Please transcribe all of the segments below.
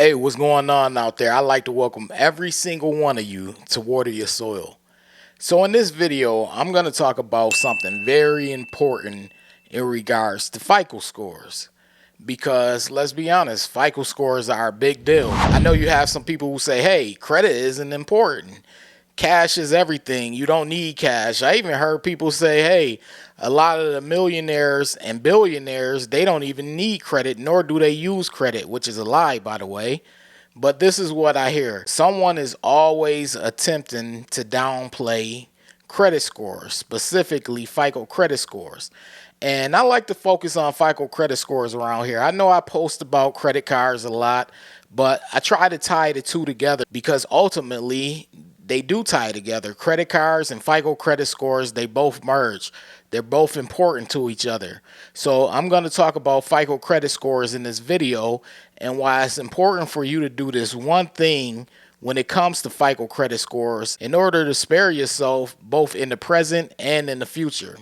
Hey, what's going on out there? I'd like to welcome every single one of you to Water Your Soil. So in this video, I'm going to talk about something very important in regards to FICO scores. Because let's be honest, FICO scores are a big deal. I know you have some people who say, hey, credit isn't important. Cash is everything. You don't need cash. I even heard people say, hey, a lot of the millionaires and billionaires, they don't even need credit, nor do they use credit, which is a lie, by the way. But this is what I hear. Someone is always attempting to downplay credit scores, specifically FICO credit scores. And I like to focus on FICO credit scores around here. I know I post about credit cards a lot, but I try to tie the two together because ultimately they do tie together. Credit cards and FICO credit scores, they both merge. They're both important to each other. So I'm going to talk about FICO credit scores in this video and why it's important for you to do this one thing when it comes to FICO credit scores in order to spare yourself both in the present and in the future.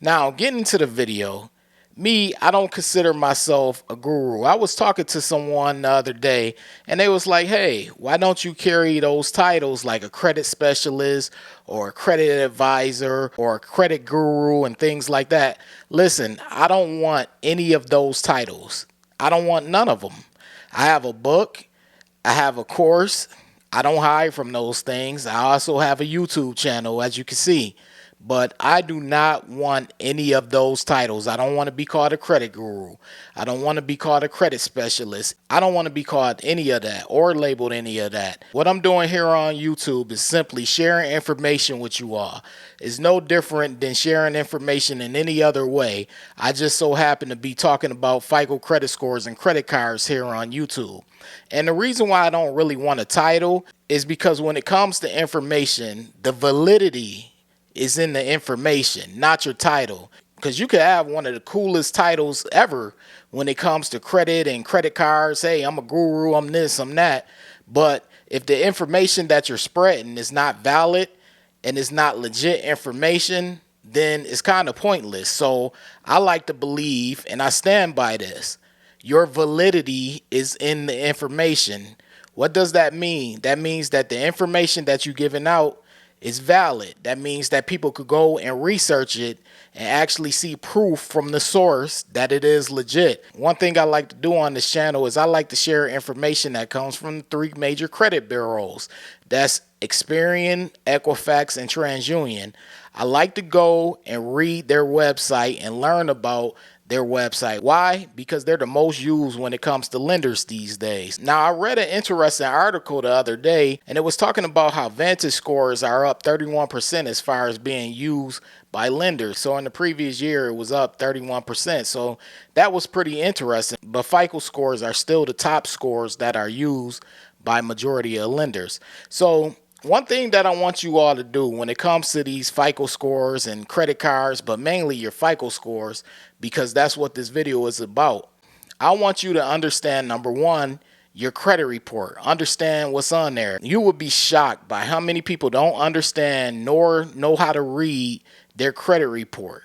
Now, getting to the video, I don't consider myself a guru. I was talking to someone the other day and they was like, hey, why don't you carry those titles like a credit specialist or a credit advisor or a credit guru and things like that? Listen, I don't want any of those titles. I don't want none of them. I have a book. I have a course. I don't hide from those things. I also have a YouTube channel, as you can see. But I do not want any of those titles. I don't want to be called a credit guru. I don't want to be called a credit specialist. I don't want to be called any of that or labeled any of that. What I'm doing here on YouTube is simply sharing information with you all. It's no different than sharing information in any other way. I just so happen to be talking about FICO credit scores and credit cards here on YouTube. And the reason why I don't really want a title is because when it comes to information, the validity is in the information, not your title. Because you could have one of the coolest titles ever when it comes to credit and credit cards. Hey, I'm a guru, I'm this, I'm that. But if the information that you're spreading is not valid and it's not legit information, then it's kind of pointless. So I like to believe, and I stand by this, your validity is in the information. What does that mean? That means that the information that you're giving out is valid. That means that people could go and research it and actually see proof from the source that it is legit. One thing I like to do on this channel is I like to share information that comes from the three major credit bureaus. That's Experian, Equifax, and TransUnion. I like to go and read their website and learn about their website. Why? Because they're the most used when it comes to lenders these days. Now, I read an interesting article the other day, and it was talking about how Vantage scores are up 31% as far as being used by lenders. So in the previous year, it was up 31%. So that was pretty interesting. But FICO scores are still the top scores that are used by majority of lenders. So one thing that I want you all to do when it comes to these FICO scores and credit cards, but mainly your FICO scores, because that's what this video is about. I want you to understand, number one, your credit report. Understand what's on there. You would be shocked by how many people don't understand nor know how to read their credit report.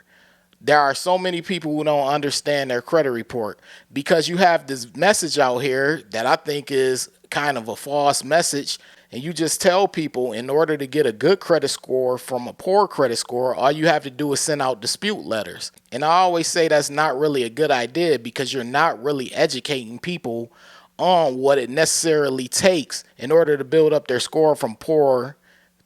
There are so many people who don't understand their credit report because you have this message out here that I think is kind of a false message. And you just tell people in order to get a good credit score from a poor credit score, all you have to do is send out dispute letters. And I always say that's not really a good idea because you're not really educating people on what it necessarily takes in order to build up their score from poor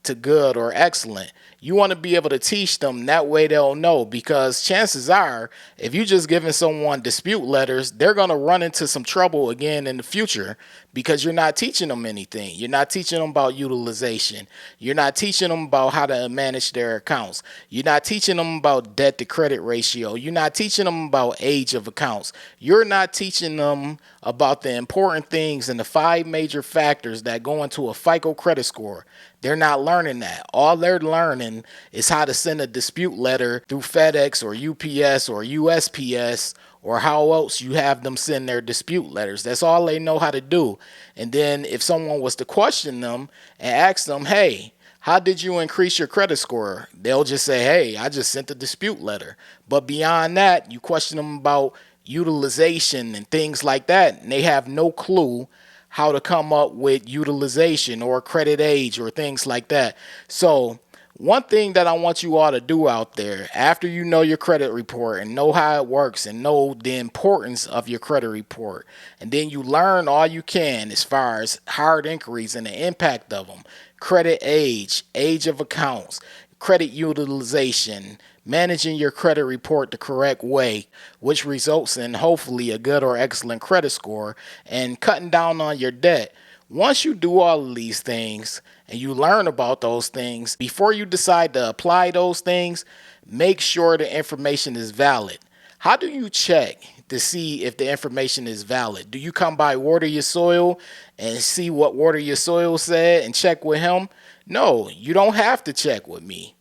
to good or excellent. You want to be able to teach them, that way they'll know, because chances are if you're just giving someone dispute letters, they're going to run into some trouble again in the future because you're not teaching them anything. You're not teaching them about utilization. You're not teaching them about how to manage their accounts. You're not teaching them about debt to credit ratio. You're not teaching them about age of accounts. You're not teaching them about the important things and the 5 major factors that go into a FICO credit score. They're not learning that. All they're learning is how to send a dispute letter through FedEx or UPS or USPS or how else you have them send their dispute letters. That's all they know how to do. And then if someone was to question them and ask them, hey, how did you increase your credit score? They'll just say, hey, I just sent a dispute letter. But beyond that, you question them about utilization and things like that, and they have no clue how to come up with utilization or credit age or things like that. So one thing that I want you all to do out there, after you know your credit report and know how it works and know the importance of your credit report, and then you learn all you can as far as hard inquiries and the impact of them, credit age, age of accounts, credit utilization, managing your credit report the correct way, which results in hopefully a good or excellent credit score and cutting down on your debt. Once you do all of these things and you learn about those things, before you decide to apply those things, make sure the information is valid. How do you check to see if the information is valid? Do you come by Water Your Soil and see what Water Your Soil said and check with him? No, you don't have to check with me.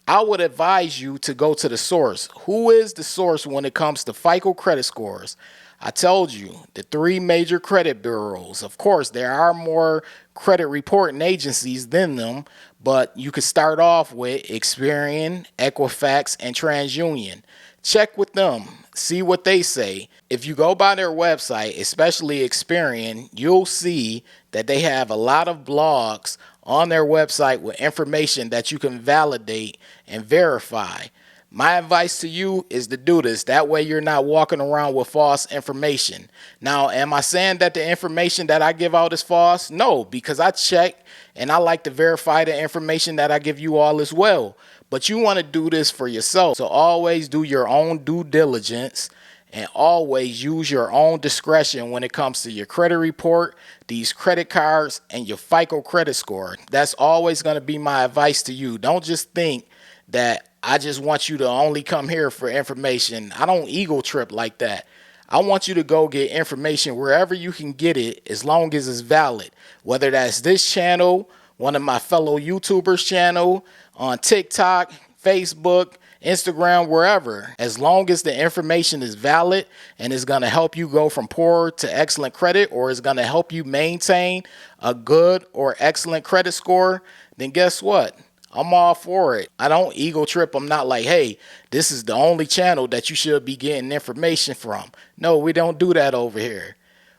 I would advise you to go to the source. Who is the source when it comes to FICO credit scores? I told you, the three major credit bureaus. Of course, there are more credit reporting agencies than them, but you could start off with Experian, Equifax, and TransUnion. Check with them, see what they say. If you go by their website, especially Experian, you'll see that they have a lot of blogs on their website with information that you can validate and verify. My advice to you is to do this. That way you're not walking around with false information. Now, am I saying that the information that I give out is false? No, because I check and I like to verify the information that I give you all as well. But you want to do this for yourself. So always do your own due diligence and always use your own discretion when it comes to your credit report, these credit cards, and your FICO credit score. That's always going to be my advice to you. Don't just think that I just want you to only come here for information. I don't ego trip like that. I want you to go get information wherever you can get it, as long as it's valid. Whether that's this channel, one of my fellow YouTubers' channel, on TikTok, Facebook, Instagram, wherever. As long as the information is valid and is going to help you go from poor to excellent credit, or is going to help you maintain a good or excellent credit score, then guess what? I'm all for it. I don't ego trip. I'm not like, hey, this is the only channel that you should be getting information from. No, we don't do that over here.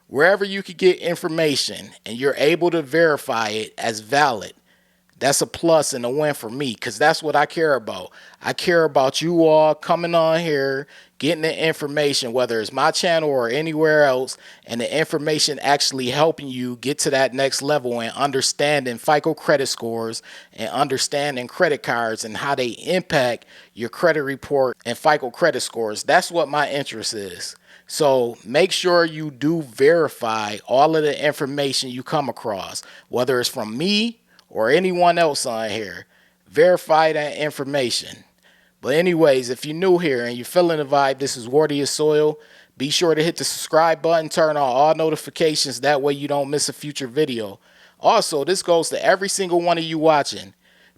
Wherever you can get information and you're able to verify it as valid, that's a plus and a win for me, because that's what I care about. I care about you all coming on here, getting the information, whether it's my channel or anywhere else, and the information actually helping you get to that next level and understanding FICO credit scores and understanding credit cards and how they impact your credit report and FICO credit scores. That's what my interest is. So make sure you do verify all of the information you come across, whether it's from me or anyone else on here. Verify that information. But anyways, if you're new here and you're feeling the vibe, this is Water Your Soil. Be sure to hit the subscribe button, turn on all notifications. That way you don't miss a future video. Also, this goes to every single one of you watching.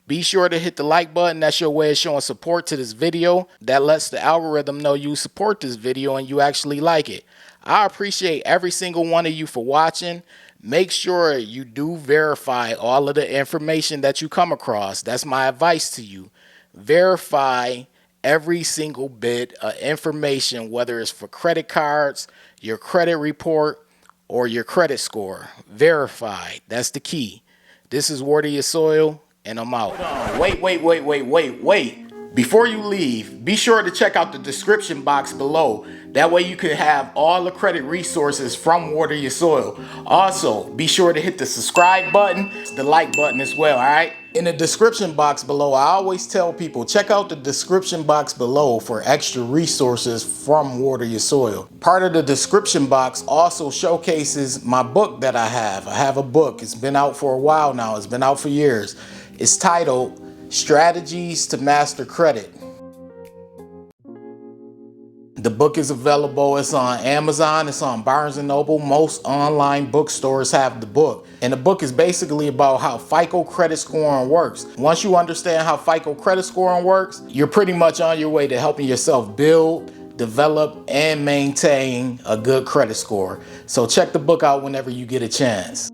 Be sure to hit the like button. That's your way of showing support to this video. That lets the algorithm know you support this video and you actually like it. I appreciate every single one of you for watching. Make sure you do verify all of the information that you come across. That's my advice to you. Verify every single bit of information, whether it's for credit cards, your credit report, or your credit score. Verify. That's the key. This is Water Your Soil, and I'm out. Wait. Before you leave, be sure to check out the description box below. That way you can have all the credit resources from Water Your Soil. Also, be sure to hit the subscribe button, the like button as well, all right? In the description box below, I always tell people, check out the description box below for extra resources from Water Your Soil. Part of the description box also showcases my book that I have. I have a book. It's been out for a while now. It's been out for years. It's titled Strategies to Master Credit. The book is available. It's on Amazon. It's on Barnes & Noble. Most online bookstores have the book. And the book is basically about how FICO credit scoring works. Once you understand how FICO credit scoring works, you're pretty much on your way to helping yourself build, develop, and maintain a good credit score. So check the book out whenever you get a chance.